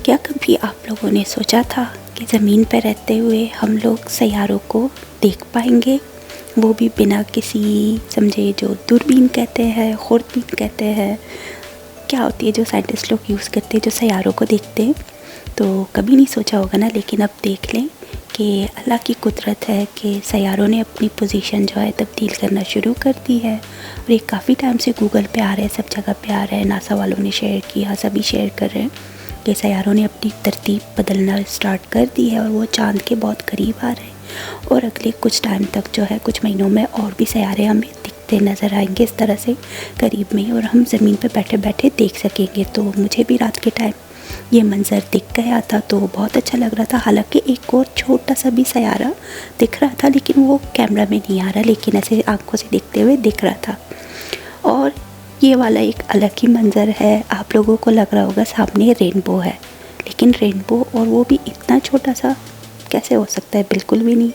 क्या कभी आप लोगों ने सोचा था कि ज़मीन पर रहते हुए हम लोग सैयारों को देख पाएंगे, वो भी बिना किसी समझे जो दूरबीन कहते हैं, खुर्दबीन कहते हैं, क्या होती है जो साइंटिस्ट लोग यूज़ करते हैं जो सैयारों को देखते हैं। तो कभी नहीं सोचा होगा ना, लेकिन अब देख लें कि अल्लाह की कुदरत है कि सैयारों ने अपनी पोजीशन जो है तब्दील करना शुरू कर दी है। और ये काफ़ी टाइम से गूगल पे आ रहे हैं, सब जगह पे आ रहे हैं, नासा वालों ने शेयर किया, सभी शेयर कर रहे हैं कि सैयारों ने अपनी तरतीब बदलना स्टार्ट कर दी है और वो चाँद के बहुत करीब आ रहे हैं। और अगले कुछ टाइम तक जो है, कुछ महीनों में और भी सैयारे हमें दिखते नज़र आएंगे इस तरह से करीब में ही, और हम ज़मीन पे बैठे बैठे देख सकेंगे। तो मुझे भी रात के टाइम ये मंज़र दिख गया था तो बहुत अच्छा लग रहा था। हालांकि एक और छोटा सा भी सैयारा दिख रहा था, लेकिन वो कैमरा में नहीं आ रहा, लेकिन ऐसे आंखों से देखते हुए दिख रहा था। और ये वाला एक अलग ही मंज़र है। आप लोगों को लग रहा होगा सामने रेनबो है, लेकिन रेनबो और वो भी इतना छोटा सा कैसे हो सकता है, बिल्कुल भी नहीं।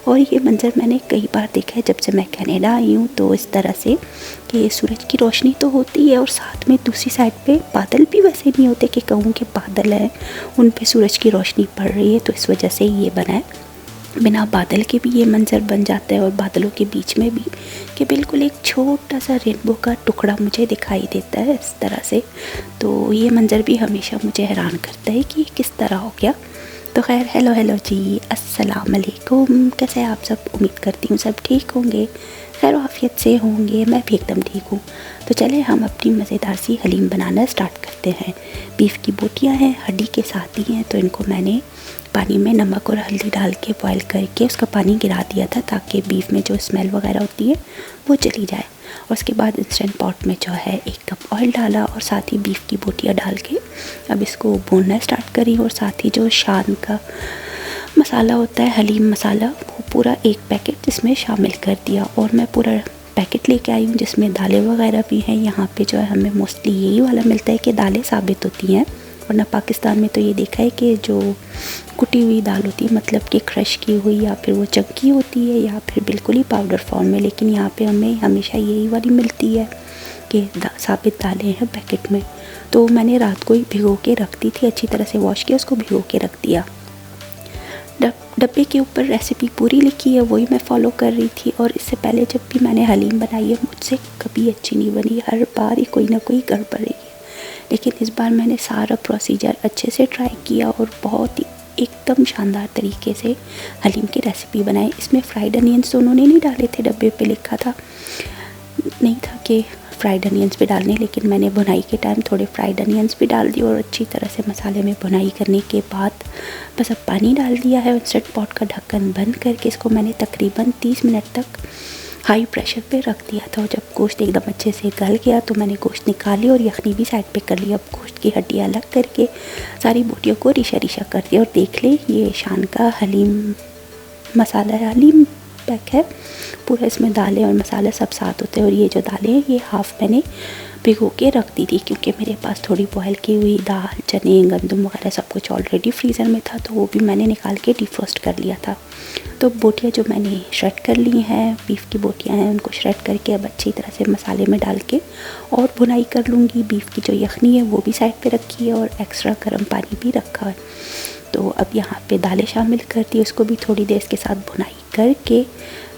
और ये मंज़र मैंने कई बार देखा है जब से मैं कनाडा आई हूँ। तो इस तरह से कि सूरज की रोशनी तो होती है और साथ में दूसरी साइड पे बादल भी वैसे नहीं होते कि कहूँ कि बादल हैं उन पे सूरज की रोशनी पड़ रही है, तो इस वजह से ये बना है। बिना बादल के भी ये मंज़र बन जाता है और बादलों के बीच में भी कि बिल्कुल एक छोटा सा रेनबो का टुकड़ा मुझे दिखाई देता है इस तरह से। तो ये मंज़र भी हमेशा मुझे हैरान करता है कि किस तरह हो गया। तो खैर, हेलो जी, अस्सलाम वालेकुम। कैसे हैं आप सब? उम्मीद करती हूँ सब ठीक होंगे, खैर आफियत से होंगे। मैं भी एकदम ठीक हूँ। तो चले हम अपनी मज़ेदार सी हलीम बनाना स्टार्ट करते हैं। बीफ की बोटियाँ हैं, हड्डी के साथ ही हैं, तो इनको मैंने पानी में नमक और हल्दी डाल के बॉयल करके उसका पानी गिरा दिया था ताकि बीफ में जो स्मेल वगैरह होती है वो चली जाए। और उसके बाद इंस्टेंट पॉट में जो है 1 कप ऑयल डाला और साथ ही बीफ की बोटियाँ डाल के अब इसको भूनना स्टार्ट करी। और साथ ही जो शान का मसाला होता है, हलीम मसाला, वो पूरा 1 पैकेट इसमें शामिल कर दिया। और मैं पूरा पैकेट लेके आई हूँ जिसमें दालें वगैरह भी हैं। यहाँ पे जो है हमें मोस्टली यही वाला मिलता है कि दालें साबित होती हैं, वरना पाकिस्तान में तो ये देखा है कि जो कुटी हुई दाल होती है, मतलब कि क्रश की हुई, या फिर वो चक्की होती है या फिर बिल्कुल ही पाउडर फॉर्म में। लेकिन यहाँ पे हमें हमेशा यही वाली मिलती है कि साबित दालें हैं पैकेट में। तो मैंने रात को ही भिगो के रख दी थी, अच्छी तरह से वॉश किया, उसको भिगो के रख दिया। डब्बे के ऊपर रेसिपी पूरी लिखी है, वही मैं फ़ॉलो कर रही थी। और इससे पहले जब भी मैंने हलीम बनाई है मुझसे कभी अच्छी नहीं बनी, हर बार ही कोई ना कोई गड़बड़ रही है। लेकिन इस बार मैंने सारा प्रोसीजर अच्छे से ट्राई किया और बहुत ही एकदम शानदार तरीके से हलीम की रेसिपी बनाई। इसमें फ्राइड अनियंस तो उन्होंने नहीं डाले थे, डब्बे पे लिखा था नहीं था कि फ्राइड अनियंस भी डालने, लेकिन मैंने भुनाई के टाइम थोड़े फ्राइड अनियंस भी डाल दिए। और अच्छी तरह से मसाले में भुनाई करने के बाद बस अब पानी डाल दिया है। इंस्टेंट पॉट का ढक्कन बंद करके इसको मैंने तकरीबन 30 मिनट तक हाई प्रेशर पे रख दिया था। और जब गोश्त एकदम अच्छे से गल गया तो मैंने गोश्त निकाल लिया और यखनी भी साइड पे कर लिया। अब गोश्त की हड्डियाँ अलग करके सारी बोटियों को रिशा रिशा कर दिया। और देख लें, ये शान का हलीम मसाला है, हलीम पैक है पूरा, इसमें दालें और मसाला सब साथ होते हैं। और ये जो दालें हैं ये हाफ़ मैंने भिगो के रख दी थी क्योंकि मेरे पास थोड़ी बॉयल की हुई दाल, चने, गंदम वगैरह सब कुछ ऑलरेडी फ्रीज़र में था, तो वो भी मैंने निकाल के डिफ्रोस्ट कर लिया था। तो बोटियाँ जो मैंने श्रेड कर ली हैं, बीफ की बोटियाँ हैं, उनको श्रेड करके अब अच्छी तरह से मसाले में डाल के और भुनाई कर लूँगी। बीफ की जो यखनी है वो भी साइड पे रखी है और एक्स्ट्रा गर्म पानी भी रखा है। तो अब यहाँ पे दालें शामिल कर दी, उसको भी थोड़ी देर के साथ भुनाई करके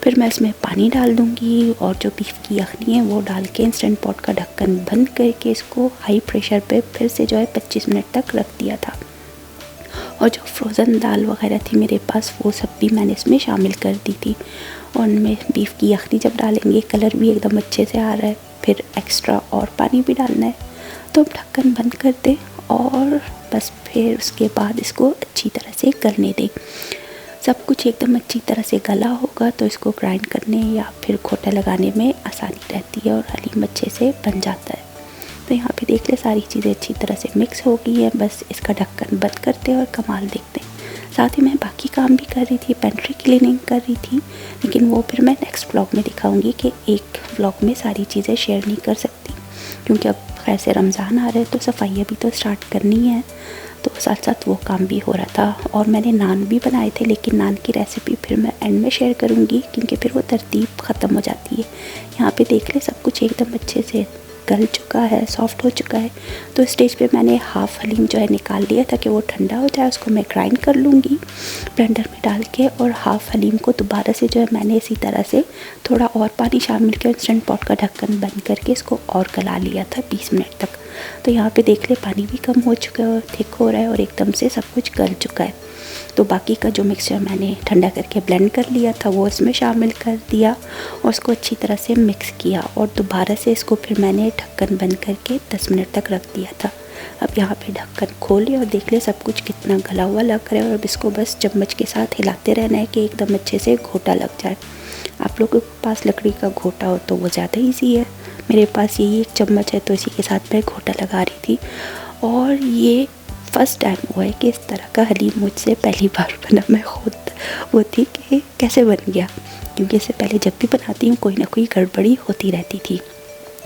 फिर मैं इसमें पानी डाल दूँगी और जो बीफ की यखनी है वो डाल के इंस्टेंट पॉट का ढक्कन बंद करके इसको हाई प्रेशर पे फिर से जो है 25 मिनट तक रख दिया था। और जो फ्रोज़न दाल वगैरह थी मेरे पास वो सब भी मैंने इसमें शामिल कर दी थी। और उनमें बीफ की यखनी जब डालेंगे कलर भी एकदम अच्छे से आ रहा है, फिर एक्स्ट्रा और पानी भी डालना है। तो ढक्कन बंद कर दें और बस फिर उसके बाद इसको अच्छी तरह से गलने दें। सब कुछ एकदम अच्छी तरह से गला होगा तो इसको ग्राइंड करने या फिर घोटा लगाने में आसानी रहती है और हलीम अच्छे से बन जाता है। तो यहाँ पे देख ले, सारी चीज़ें अच्छी तरह से मिक्स हो गई है। बस इसका ढक्कन बंद करते हैं और कमाल देखते हैं। साथ ही मैं बाकी काम भी कर रही थी, पेंट्री क्लीनिंग कर रही थी, लेकिन वो फिर मैं नेक्स्ट व्लॉग में दिखाऊंगी कि एक व्लॉग में सारी चीज़ें शेयर नहीं कर सकती क्योंकि अब खैर से रमज़ान आ रहा है तो सफाइयाँ भी तो स्टार्ट करनी है। तो साथ साथ वो काम भी हो रहा था। और मैंने नान भी बनाए थे, लेकिन नान की रेसिपी फिर मैं एंड में शेयर करूँगी क्योंकि फिर वो तरतीब ख़त्म हो जाती है। यहाँ पे देख ले, सब कुछ एकदम अच्छे से गल चुका है, सॉफ्ट हो चुका है। तो स्टेज पे मैंने हाफ़ हलीम जो है निकाल लिया ताकि वो ठंडा हो जाए। उसको मैं ग्राइंड कर लूँगी ब्लेंडर में डाल के, और हाफ़ हलीम को दोबारा से जो है मैंने इसी तरह से थोड़ा और पानी शामिल किया, इंस्टेंट पॉट का ढक्कन बंद करके इसको और गला लिया था 20 मिनट तक। तो यहाँ पे देख ले पानी भी कम हो चुका है और थिक हो रहा है और एकदम से सब कुछ गल चुका है। तो बाकी का जो मिक्सचर मैंने ठंडा करके ब्लेंड कर लिया था वो इसमें शामिल कर दिया और उसको अच्छी तरह से मिक्स किया, और दोबारा से इसको फिर मैंने ढक्कन बंद करके 10 मिनट तक रख दिया था। अब यहाँ पे ढक्कन खोले और देख ले सब कुछ कितना गला हुआ लग रहा है, और अब इसको बस चम्मच के साथ हिलाते रहना है कि एकदम अच्छे से घोटा लग जाए। आप लोगों के पास लकड़ी का घोटा हो तो वो ज़्यादा ईजी है, मेरे पास यही एक चम्मच है तो इसी के साथ मैं घोटा लगा रही थी। और ये फ़र्स्ट टाइम हुआ है कि इस तरह का हलीम मुझसे पहली बार बना। मैं खुद वो थी कि कैसे बन गया, क्योंकि इससे पहले जब भी बनाती हूँ कोई ना कोई गड़बड़ी होती रहती थी।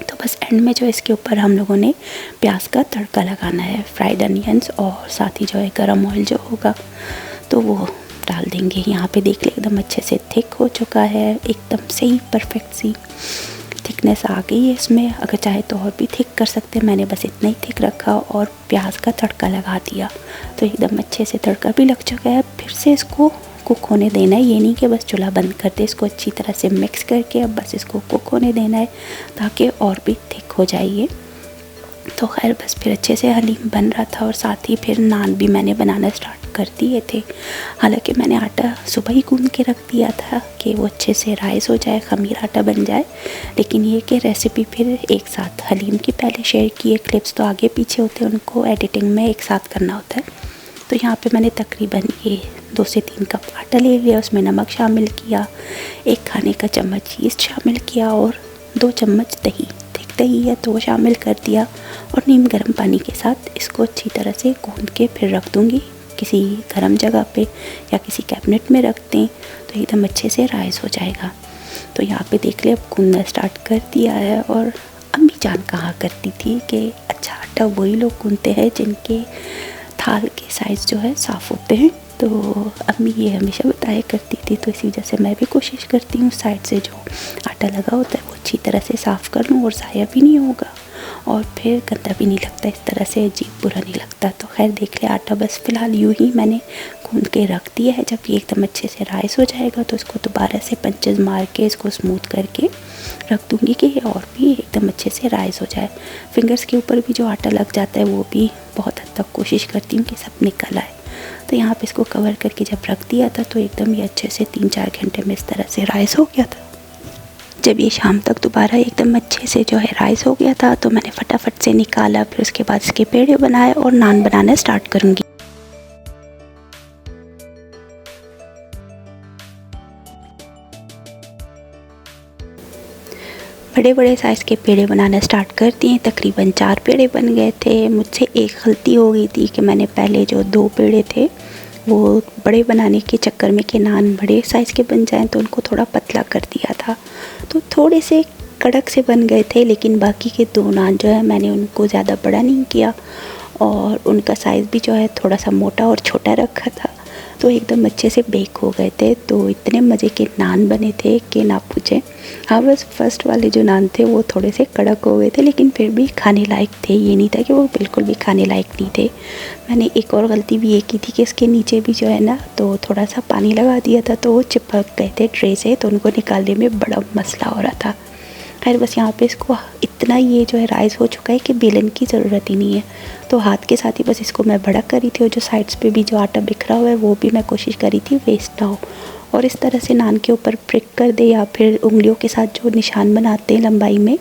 तो बस एंड में जो इसके ऊपर हम लोगों ने प्याज का तड़का लगाना है, फ्राइड अनियंस, और साथ ही जो है गरम ऑयल जो होगा तो वो डाल देंगे। यहाँ पे देख ले एकदम अच्छे से थिक हो चुका है, एकदम सही परफेक्ट सी थिकनेस आ गई है इसमें। अगर चाहे तो और भी थिक कर सकते हैं, मैंने बस इतना ही थिक रखा और प्याज का तड़का लगा दिया। तो एकदम अच्छे से तड़का भी लग चुका है। फिर से इसको कुक होने देना है, ये नहीं कि बस चूल्हा बंद कर दे, इसको अच्छी तरह से मिक्स करके अब बस इसको कुक होने देना है ताकि और भी थिक हो जाए ये। तो खैर बस फिर अच्छे से हलीम बन रहा था, और साथ ही फिर नान भी मैंने बनाना स्टार्ट कर दिए थे। हालांकि मैंने आटा सुबह ही गूंद के रख दिया था कि वो अच्छे से राइस हो जाए, खमीर आटा बन जाए, लेकिन ये कि रेसिपी फिर एक साथ हलीम की पहले शेयर किए, क्लिप्स तो आगे पीछे होते हैं, उनको एडिटिंग में एक साथ करना होता है। तो यहाँ पे मैंने तकरीबन ये 2 से 3 कप आटा ले लिया, उसमें नमक शामिल किया, 1 खाने का चम्मच यीस्ट शामिल किया और 2 चम्मच दही, थिक दही है तो वो शामिल कर दिया, और नीम गर्म पानी के साथ इसको अच्छी तरह से गूंद के फिर रख दूँगी किसी गर्म जगह पे या किसी कैबिनेट में रख दें तो एकदम अच्छे से राइस हो जाएगा। तो यहाँ पे देख ले अब गूंदना स्टार्ट कर दिया है। और अम्मी जान कहा करती थी कि अच्छा आटा वही लोग गूंदते हैं जिनके थाल के साइज़ जो है साफ़ होते हैं। तो अम्मी ये हमेशा बताया करती थी, तो इसी वजह से मैं भी कोशिश करती हूँ साइड से जो आटा लगा होता है वो अच्छी तरह से साफ़ कर लूँ, और ज़ाया भी नहीं होगा और फिर गंदा भी नहीं लगता, इस तरह से अजीब बुरा नहीं लगता। तो खैर देख ले आटा बस फ़िलहाल यूँ ही मैंने गूंद के रख दिया है। जब ये एकदम अच्छे से राइस हो जाएगा तो इसको दोबारा से पंचेस मार के इसको स्मूथ करके रख दूँगी कि ये और भी एकदम अच्छे से राइस हो जाए। फिंगर्स के ऊपर भी जो आटा लग जाता है वो भी बहुत हद तक कोशिश करती हूँ कि सब निकल आए। तो यहाँ पे इसको कवर करके जब रख दिया था तो एकदम ये अच्छे से 3-4 घंटे में इस तरह से राइस हो गया था। जब ये शाम तक दोबारा एकदम अच्छे से जो है राइस हो गया था तो मैंने फटाफट से निकाला, फिर उसके बाद इसके पेड़े बनाए और नान बनाना स्टार्ट करूँगी। बड़े बड़े साइज़ के पेड़े बनाना स्टार्ट कर दिए, तकरीबन 4 पेड़े बन गए थे। मुझसे एक गलती हो गई थी कि मैंने पहले जो 2 पेड़े थे वो बड़े बनाने के चक्कर में कि नान बड़े साइज़ के बन जाएं तो उनको थोड़ा पतला कर दिया था, तो थोड़े से कड़क से बन गए थे। लेकिन बाकी के 2 नान जो है मैंने उनको ज़्यादा बड़ा नहीं किया और उनका साइज़ भी जो है थोड़ा सा मोटा और छोटा रखा था, तो एकदम अच्छे से बेक हो गए थे। तो इतने मज़े के नान बने थे कि ना पूछें। हाँ बस फर्स्ट वाले जो नान थे वो थोड़े से कड़क हो गए थे, लेकिन फिर भी खाने लायक थे, ये नहीं था कि वो बिल्कुल भी खाने लायक नहीं थे। मैंने एक और गलती भी ये की थी कि इसके नीचे भी जो है ना तो थोड़ा सा पानी लगा दिया था तो वो चिपक गए थे ट्रे से, तो उनको निकालने में बड़ा मसला हो रहा था। खैर बस यहाँ पे इसको इतना ये जो है राइस हो चुका है कि बेलन की ज़रूरत ही नहीं है, तो हाथ के साथ ही बस इसको मैं बड़ा करी थी, और जो साइड्स पे भी जो आटा बिखरा हुआ है वो भी मैं कोशिश करी थी वेस्ट ना हो। और इस तरह से नान के ऊपर प्रिक कर दे या फिर उंगलियों के साथ जो निशान बनाते हैं लंबाई में,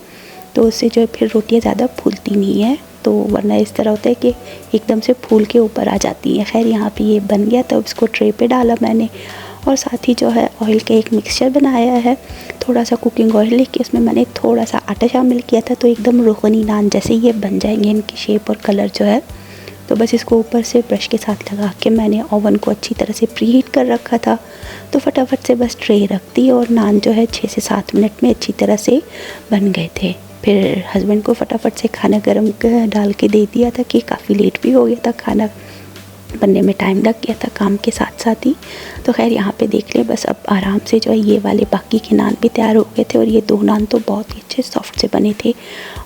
तो उससे जो है फिर रोटियाँ ज़्यादा फूलती नहीं है, तो वरना इस तरह होता है कि एकदम से फूल के ऊपर आ जाती है। खैर यहाँ पे ये बन गया, तब इसको ट्रे पे डाला मैंने, और साथ ही जो है ऑयल का एक मिक्सचर बनाया है, थोड़ा सा कुकिंग ऑयल लेके उसमें मैंने थोड़ा सा आटा शामिल किया था, तो एकदम रोगनी नान जैसे ये बन जाएंगे इनकी शेप और कलर जो है। तो बस इसको ऊपर से ब्रश के साथ लगा के मैंने ओवन को अच्छी तरह से प्री हीट कर रखा था, तो फटाफट से बस ट्रे रख दी और नान जो है 6 से 7 मिनट में अच्छी तरह से बन गए थे। फिर हस्बैंड को फटाफट से खाना गर्म डाल के दे दिया था कि काफ़ी लेट भी हो गया था खाना बनने में टाइम लग गया था काम के साथ साथ ही। तो खैर यहाँ पे देख ले, बस अब आराम से जो है ये वाले बाकी के नान भी तैयार हो गए थे। और ये 2 नान तो बहुत ही अच्छे सॉफ्ट से बने थे,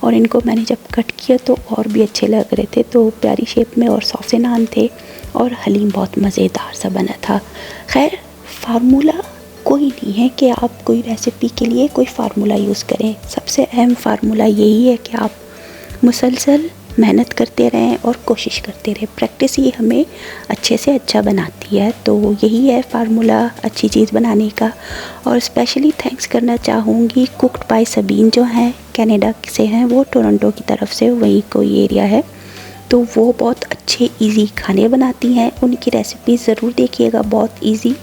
और इनको मैंने जब कट किया तो और भी अच्छे लग रहे थे। तो प्यारी शेप में और सॉफ्ट से नान थे, और हलीम बहुत मज़ेदार सा बना था। खैर फार्मूला कोई नहीं है कि आप कोई रेसिपी के लिए कोई फार्मूला यूज़ करें। सबसे अहम फार्मूला यही है कि आप मुसलसल मेहनत करते रहें और कोशिश करते रहें। प्रैक्टिस ही हमें अच्छे से अच्छा बनाती है। तो यही है फार्मूला अच्छी चीज़ बनाने का। और स्पेशली थैंक्स करना चाहूँगी कुक्ड बाय सबीन, जो हैं कनाडा से हैं, वो टोरंटो की तरफ से वहीं कोई एरिया है। तो वो बहुत अच्छे इजी खाने बनाती हैं। उनकी रेसिपी ज़रूर देखिएगा, बहुत इजी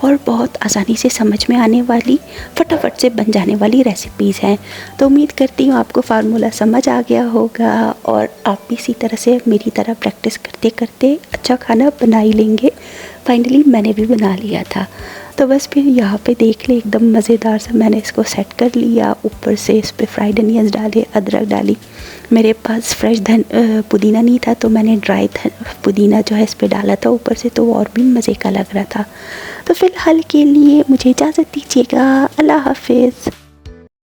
और बहुत आसानी से समझ में आने वाली, फटाफट से बन जाने वाली रेसिपीज़ हैं। तो उम्मीद करती हूँ आपको फार्मूला समझ आ गया होगा, और आप भी इसी तरह से मेरी तरह प्रैक्टिस करते करते अच्छा खाना बना ही लेंगे। फाइनली मैंने भी बना लिया था। तो बस फिर यहाँ पे देख ले, एकदम मज़ेदार सा मैंने इसको सेट कर लिया। ऊपर से इस पर फ्राइड अनियंस डाले, अदरक डाली। मेरे पास फ्रेश पुदीना नहीं था, तो मैंने ड्राई पुदीना जो है इस पर डाला था ऊपर से, तो वो और भी मज़े का लग रहा था। तो फ़िलहाल के लिए मुझे इजाज़त दीजिएगा। अल्लाह हाफिज़।